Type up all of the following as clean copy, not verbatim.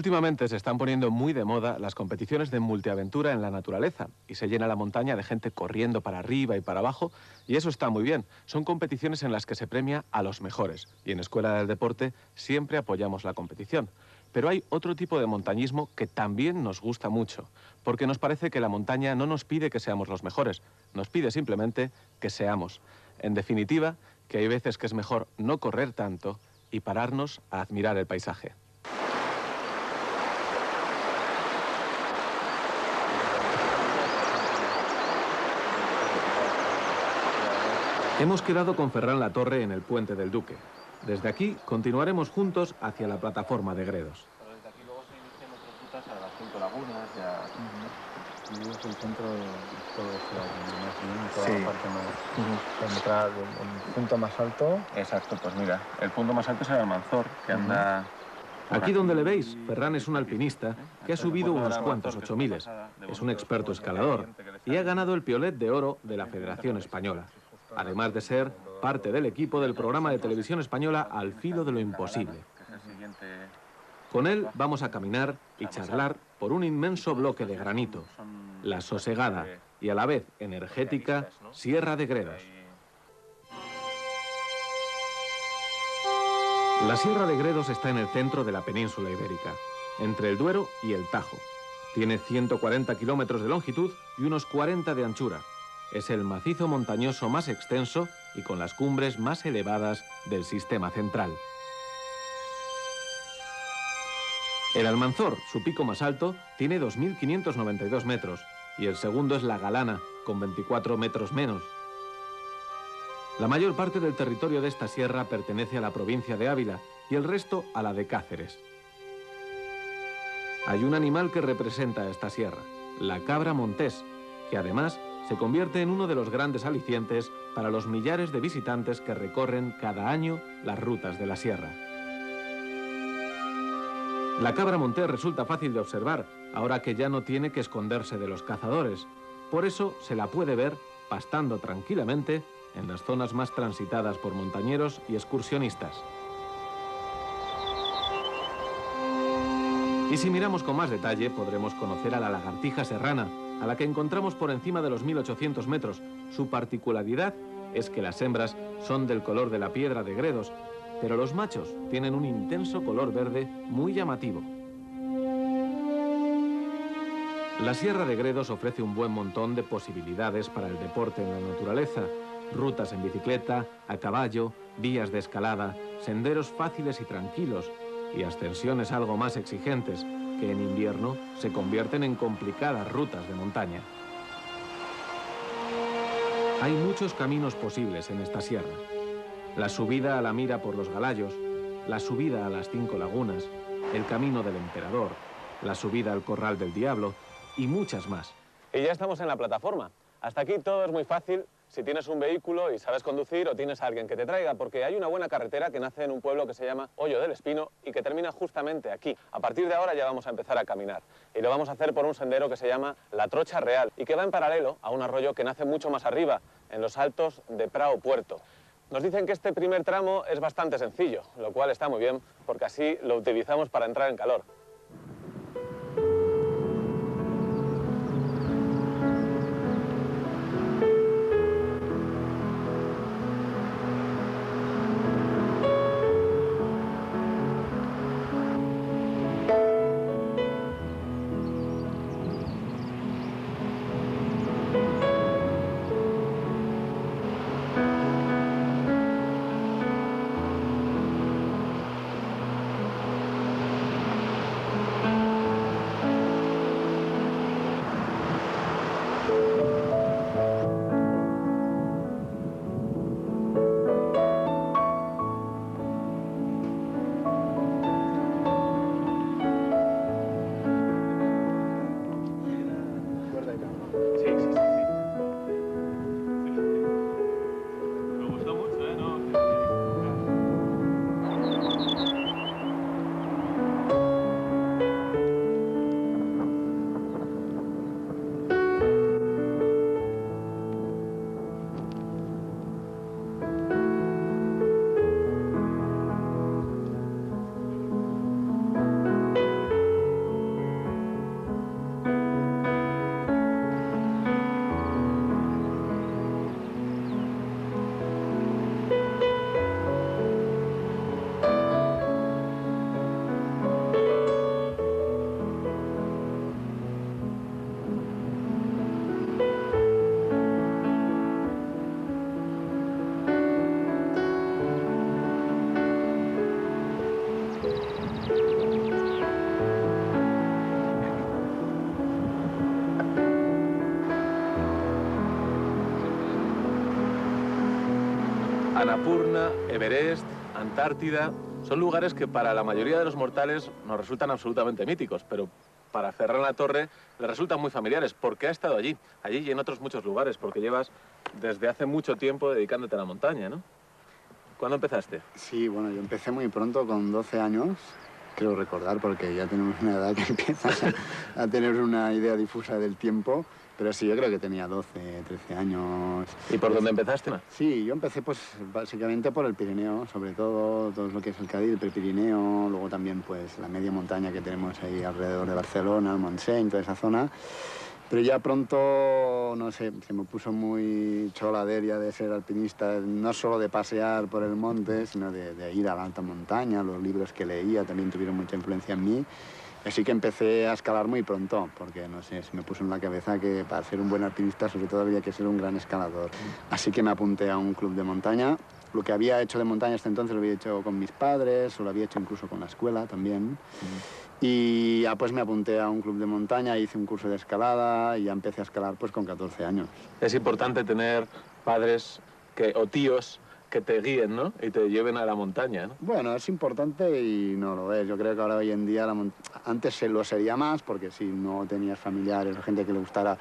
Últimamente se están poniendo muy de moda las competiciones de multiaventura en la naturaleza y se llena la montaña de gente corriendo para arriba y para abajo y eso está muy bien. Son competiciones en las que se premia a los mejores y en Escuela del Deporte siempre apoyamos la competición. Pero hay otro tipo de montañismo que también nos gusta mucho, porque nos parece que la montaña no nos pide que seamos los mejores, nos pide simplemente que seamos. En definitiva, que hay veces que es mejor no correr tanto y pararnos a admirar el paisaje. Hemos quedado con Ferran Latorre en el Puente del Duque. Desde aquí continuaremos juntos hacia la plataforma de Gredos. Desde aquí luego se inician otras rutas a las 5 lagunas, ya... Y es el centro de todo esto, toda Sí. la parte más central, el punto más alto. Exacto, pues mira, el punto más alto es el Almanzor, que anda... Aquí donde le veis, Ferran es un alpinista que ha subido unos cuantos 8000. Es un experto escalador y ha ganado el Piolet de Oro de la Federación Española, además de ser parte del equipo del programa de televisión española Al filo de lo imposible. Con él vamos a caminar y charlar por un inmenso bloque de granito, la sosegada y a la vez energética Sierra de Gredos. La Sierra de Gredos está en el centro de la península ibérica, entre el Duero y el Tajo. Tiene 140 kilómetros de longitud y unos 40 de anchura. Es el macizo montañoso más extenso y con las cumbres más elevadas del sistema central. El Almanzor, su pico más alto, tiene 2.592 metros y el segundo es la Galana, con 24 metros menos. La mayor parte del territorio de esta sierra pertenece a la provincia de Ávila y el resto a la de Cáceres. Hay un animal que representa esta sierra, la cabra montés, que además se convierte en uno de los grandes alicientes para los millares de visitantes que recorren cada año las rutas de la sierra. La cabra montés resulta fácil de observar, ahora que ya no tiene que esconderse de los cazadores. Por eso se la puede ver pastando tranquilamente en las zonas más transitadas por montañeros y excursionistas. Y si miramos con más detalle, podremos conocer a la lagartija serrana, a la que encontramos por encima de los 1800 metros. Su particularidad es que las hembras son del color de la piedra de Gredos, pero los machos tienen un intenso color verde muy llamativo. La Sierra de Gredos ofrece un buen montón de posibilidades para el deporte en la naturaleza. Rutas en bicicleta, a caballo, vías de escalada, senderos fáciles y tranquilos y ascensiones algo más exigentes que en invierno se convierten en complicadas rutas de montaña. Hay muchos caminos posibles en esta sierra. La subida a la Mira por los Galayos, la subida a las 5 lagunas, el camino del Emperador, la subida al Corral del Diablo y muchas más. Y ya estamos en la plataforma. Hasta aquí todo es muy fácil si tienes un vehículo y sabes conducir o tienes a alguien que te traiga, porque hay una buena carretera que nace en un pueblo que se llama Hoyo del Espino y que termina justamente aquí. A partir de ahora ya vamos a empezar a caminar y lo vamos a hacer por un sendero que se llama La Trocha Real y que va en paralelo a un arroyo que nace mucho más arriba, en los altos de Prao Puerto. Nos dicen que este primer tramo es bastante sencillo, lo cual está muy bien porque así lo utilizamos para entrar en calor. Annapurna, Everest, Antártida, son lugares que para la mayoría de los mortales nos resultan absolutamente míticos, pero para Ferran Latorre le resultan muy familiares, porque ha estado allí y en otros muchos lugares, porque llevas desde hace mucho tiempo dedicándote a la montaña, ¿no? ¿Cuándo empezaste? Sí, bueno, yo empecé muy pronto, con 12 años, creo recordar, porque ya tenemos una edad que empiezas a tener una idea difusa del tiempo, pero sí, yo creo que tenía 12, 13 años. ¿Y por dónde empezaste? Sí, yo empecé pues básicamente por el Pirineo, sobre todo lo que es el Cadí, el Prepirineo, luego también pues la media montaña que tenemos ahí alrededor de Barcelona, el Montseny, toda esa zona. Pero ya pronto, no sé, se me puso muy choladería de ser alpinista, no solo de pasear por el monte, sino de ir a la alta montaña. Los libros que leía también tuvieron mucha influencia en mí. Así que empecé a escalar muy pronto, porque, no sé, se me puso en la cabeza que para ser un buen alpinista sobre todo había que ser un gran escalador. Así que me apunté a un club de montaña. Lo que había hecho de montaña hasta entonces lo había hecho con mis padres, o lo había hecho incluso con la escuela también. Y ya pues me apunté a un club de montaña, hice un curso de escalada y ya empecé a escalar pues con 14 años. Es importante tener padres o tíos que te guíen, ¿no? Y te lleven a la montaña, ¿no? Bueno, es importante y no lo es. Yo creo que ahora hoy en día, antes se lo sería más, porque si no tenías familiares o gente que le gustara,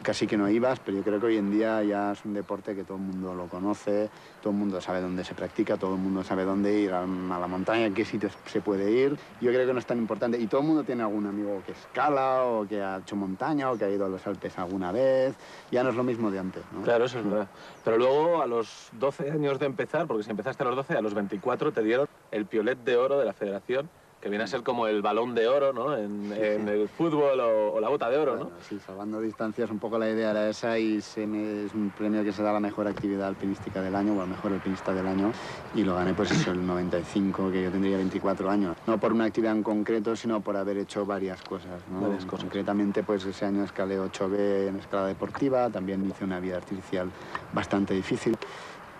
casi que no ibas, pero yo creo que hoy en día ya es un deporte que todo el mundo lo conoce, todo el mundo sabe dónde se practica, todo el mundo sabe dónde ir a la montaña, en qué sitios se puede ir. Yo creo que no es tan importante. Y todo el mundo tiene algún amigo que escala o que ha hecho montaña o que ha ido a los Alpes alguna vez. Ya no es lo mismo de antes, ¿no? Claro, eso es verdad. Pero luego, a los 12 años de empezar, porque si empezaste a los 12, a los 24 te dieron el piolet de oro de la Federación, que viene a ser como el balón de oro, ¿no? En el fútbol o la bota de oro, ¿no? Bueno, sí, salvando distancias, un poco la idea era esa y es un premio que se da a la mejor actividad alpinística del año o al mejor alpinista del año y lo gané pues eso, el 95, que yo tendría 24 años. No por una actividad en concreto, sino por haber hecho varias cosas, ¿no? Varias cosas. Concretamente, pues ese año escalé 8B en escalada deportiva, también hice una vía artificial bastante difícil.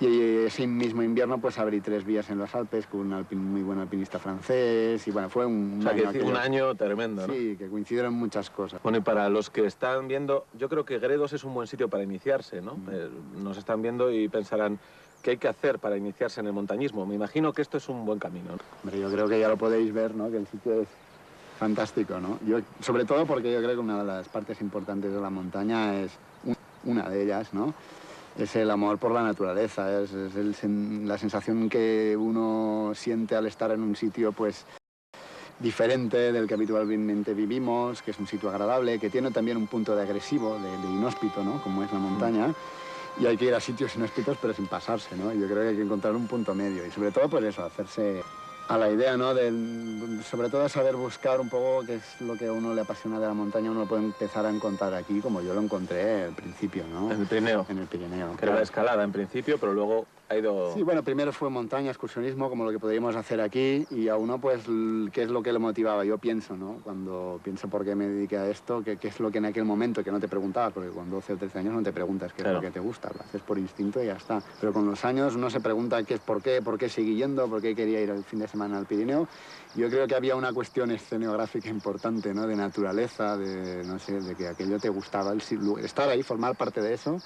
Y ese mismo invierno pues abrí 3 vías en los Alpes con un muy buen alpinista francés y bueno, fue un año tremendo, ¿no? Sí, que coincidieron muchas cosas. Bueno, y para los que están viendo, yo creo que Gredos es un buen sitio para iniciarse, ¿no? Nos están viendo y pensarán, ¿qué hay que hacer para iniciarse en el montañismo? Me imagino que esto es un buen camino, ¿no? Hombre, yo creo que ya lo podéis ver, ¿no? Que el sitio es fantástico, ¿no? Sobre todo porque yo creo que una de las partes importantes de la montaña es una de ellas, ¿no? Es el amor por la naturaleza, es la sensación que uno siente al estar en un sitio pues diferente del que habitualmente vivimos, que es un sitio agradable, que tiene también un punto de agresivo, de inhóspito, ¿no? Como es la montaña. Y hay que ir a sitios inhóspitos pero sin pasarse, ¿no? Yo creo que hay que encontrar un punto medio y sobre todo pues eso, hacerse a la idea, ¿no? Sobre todo saber buscar un poco qué es lo que a uno le apasiona de la montaña. Uno lo puede empezar a encontrar aquí, como yo lo encontré al principio, ¿no? En el Pirineo. En el Pirineo. Que era la escalada en principio, pero luego ha ido... Sí, bueno, primero fue montaña, excursionismo, como lo que podríamos hacer aquí, y a uno, pues, qué es lo que le motivaba. Yo pienso, ¿no? Cuando pienso por qué me dediqué a esto, qué es lo que en aquel momento, que no te preguntabas, porque con 12 o 13 años no te preguntas qué es lo que te gusta, lo haces por instinto y ya está. Pero con los años uno se pregunta qué es por qué seguí yendo, por qué quería ir el fin de semana al Pirineo. Yo creo que había una cuestión escenográfica importante, ¿no? De naturaleza, no sé, de que aquello te gustaba, estar ahí, formar parte de eso.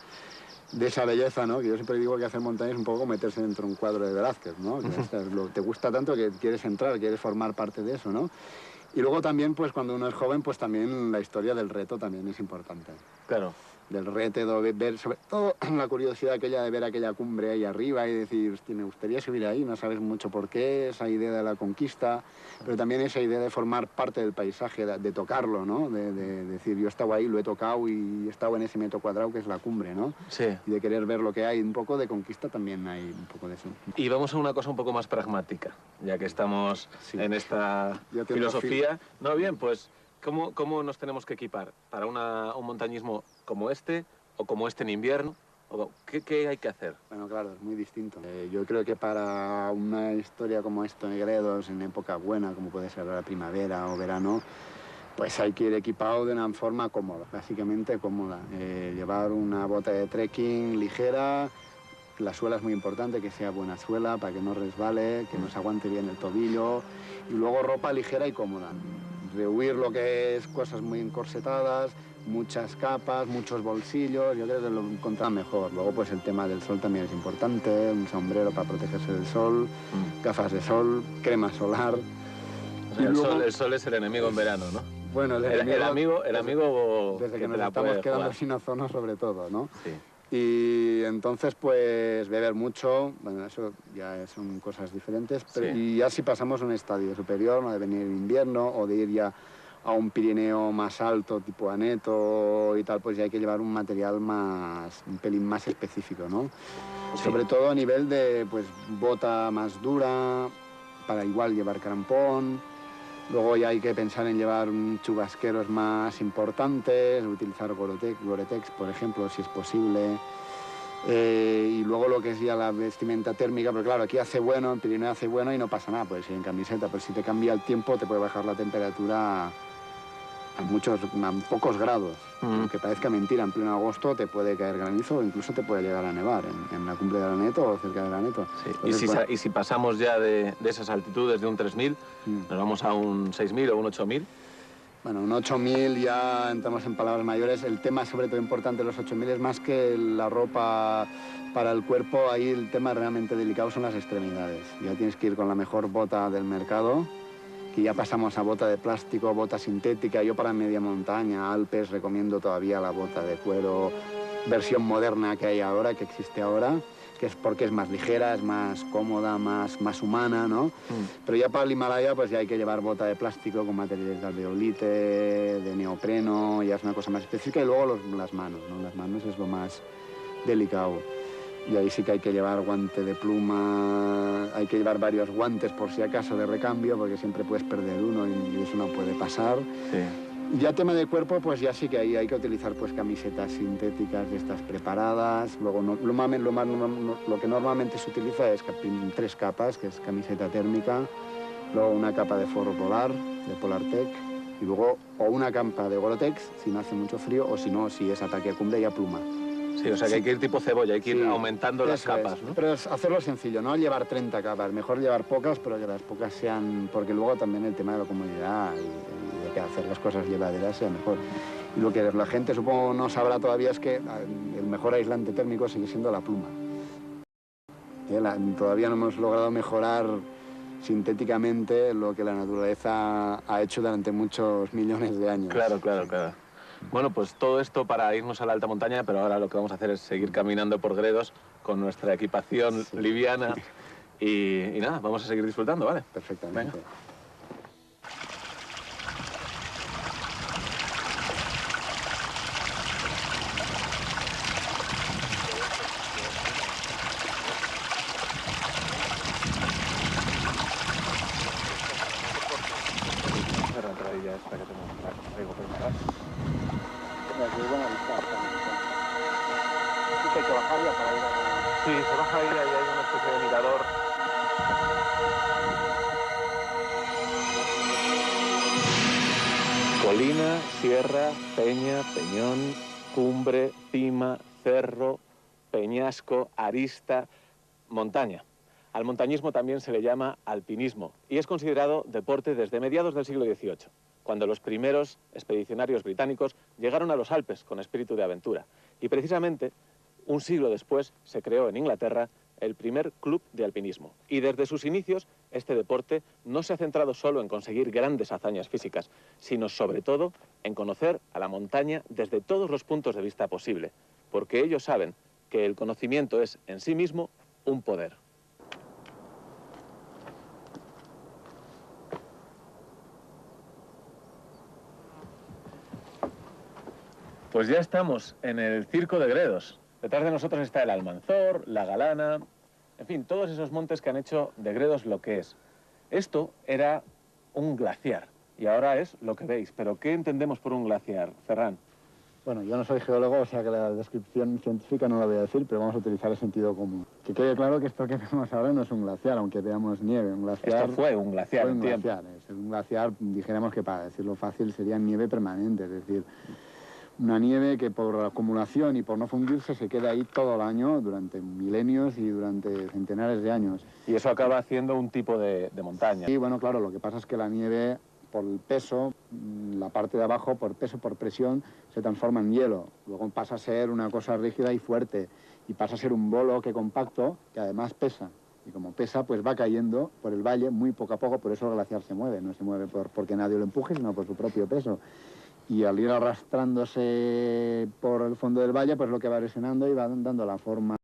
De esa belleza, ¿no? Que yo siempre digo que hacer montaña es un poco meterse dentro de un cuadro de Velázquez, ¿no? Que te gusta tanto que quieres entrar, quieres formar parte de eso, ¿no? Y luego también, pues cuando uno es joven, pues también la historia del reto también es importante. Claro. Del reto, de ver, sobre todo la curiosidad aquella de ver aquella cumbre ahí arriba y decir, hostia, me gustaría subir ahí, no sabes mucho por qué, esa idea de la conquista, pero también esa idea de formar parte del paisaje, de tocarlo, ¿no? De decir, yo he estado ahí, lo he tocado y he estado en ese metro cuadrado que es la cumbre, ¿no? Sí. Y de querer ver lo que hay, un poco de conquista también hay un poco de eso. Y vamos a una cosa un poco más pragmática, ya que estamos en esta filosofía. No, bien, pues... ¿Cómo nos tenemos que equipar para un montañismo como este o como este en invierno? ¿Qué hay que hacer? Bueno, claro, es muy distinto. Yo creo que para una historia como esto en Gredos, en época buena, como puede ser la primavera o verano, pues hay que ir equipado de una forma cómoda, básicamente cómoda. Llevar una bota de trekking ligera, la suela es muy importante, que sea buena suela para que no resbale, que nos aguante bien el tobillo, y luego ropa ligera y cómoda. rehuir lo que es cosas muy encorsetadas, muchas capas, muchos bolsillos, yo creo que lo encontraba mejor. Luego pues el tema del sol también es importante, un sombrero para protegerse del sol, gafas de sol, crema solar. O sea, luego, el sol es el enemigo en verano, ¿no? Bueno, el amigo desde que nos la estamos quedando jugar. sin ozono sobre todo, ¿no? Sí. Y entonces, pues, beber mucho, bueno, eso ya son cosas diferentes, pero, sí. Y ya si pasamos a un estadio superior, no de venir en invierno o de ir ya a un Pirineo más alto, tipo Aneto y tal, pues ya hay que llevar un material un pelín más específico, ¿no? Sí. Sobre todo a nivel de, pues, bota más dura, para igual llevar crampón. Luego ya hay que pensar en llevar chubasqueros más importantes, utilizar Gore-Tex, por ejemplo, si es posible. Y luego lo que es ya la vestimenta térmica, pero claro, aquí hace bueno, en Pirineo hace bueno y no pasa nada, pues ir en camiseta, pero si te cambia el tiempo te puede bajar la temperatura a pocos grados. Aunque parezca mentira, en pleno agosto te puede caer granizo o incluso te puede llegar a nevar en la cumbre del Aneto o cerca del Aneto. Sí. Entonces, y si pasamos ya de esas altitudes de un 3000, nos vamos a un 6000 o un 8000. Bueno, un 8000 ya entramos en palabras mayores. El tema sobre todo importante de los 8000 es más que la ropa para el cuerpo, ahí el tema realmente delicado son las extremidades. Ya tienes que ir con la mejor bota del mercado, que ya pasamos a bota de plástico, bota sintética. Yo para media montaña, Alpes, recomiendo todavía la bota de cuero, versión moderna que hay ahora, que existe ahora, que es porque es más ligera, es más cómoda, más humana, ¿no? Pero ya para el Himalaya pues ya hay que llevar bota de plástico con materiales de alveolite, de neopreno, ya es una cosa más específica. Y luego las manos, ¿no? Las manos es lo más delicado. Y ahí sí que hay que llevar guante de pluma, hay que llevar varios guantes por si acaso de recambio, porque siempre puedes perder uno y eso no puede pasar. Sí. Ya tema de cuerpo, pues ya sí que ahí hay que utilizar pues camisetas sintéticas de estas preparadas. Luego lo que normalmente se utiliza es 3 capas, que es camiseta térmica, luego una capa de forro polar, de Polartec, y luego o una capa de Gore-Tex si no hace mucho frío, o si no, si es ataque a cumbre, ya pluma. Sí, o sea que hay que ir tipo cebolla, hay que ir aumentando las capas, ¿no? Pero es hacerlo sencillo, no llevar 30 capas, mejor llevar pocas, pero que las pocas sean... Porque luego también el tema de la comodidad y de que hacer las cosas llevaderas sea mejor. Y lo que la gente supongo no sabrá todavía es que el mejor aislante térmico sigue siendo la pluma. Todavía no hemos logrado mejorar sintéticamente lo que la naturaleza ha hecho durante muchos millones de años. Claro. Bueno, pues todo esto para irnos a la alta montaña, pero ahora lo que vamos a hacer es seguir caminando por Gredos con nuestra equipación liviana y nada, vamos a seguir disfrutando, ¿vale? Perfectamente. Venga. Sí, se baja ahí, hay una especie de mirador. Colina, sierra, peña, peñón, cumbre, cima, cerro, peñasco, arista, montaña. Al montañismo también se le llama alpinismo y es considerado deporte desde mediados del siglo XVIII, cuando los primeros expedicionarios británicos llegaron a los Alpes con espíritu de aventura. Y precisamente un siglo después se creó en Inglaterra el primer club de alpinismo. Y desde sus inicios, este deporte no se ha centrado solo en conseguir grandes hazañas físicas, sino sobre todo en conocer a la montaña desde todos los puntos de vista posible, porque ellos saben que el conocimiento es en sí mismo un poder. Pues ya estamos en el Circo de Gredos. Detrás de nosotros está el Almanzor, la Galana, en fin, todos esos montes que han hecho de Gredos lo que es. Esto era un glaciar y ahora es lo que veis. ¿Pero qué entendemos por un glaciar, Ferran? Bueno, yo no soy geólogo, o sea que la descripción científica no la voy a decir, pero vamos a utilizar el sentido común. Que quede claro que esto que vemos ahora no es un glaciar, aunque veamos nieve. Un glaciar, esto fue un glaciar, fue un glaciar. Es un glaciar, dijéramos que para decirlo fácil, sería nieve permanente, es decir, una nieve que por acumulación y por no fundirse se queda ahí todo el año, durante milenios y durante centenares de años. Y eso acaba haciendo un tipo de montaña. Sí, bueno, claro, lo que pasa es que la nieve, por el peso, la parte de abajo, por peso, por presión, se transforma en hielo. Luego pasa a ser una cosa rígida y fuerte, y pasa a ser un bloque compacto que además pesa. Y como pesa, pues va cayendo por el valle muy poco a poco, por eso el glaciar se mueve. No se mueve porque nadie lo empuje, sino por su propio peso. Y al ir arrastrándose por el fondo del valle, pues lo que va erosionando y va dando la forma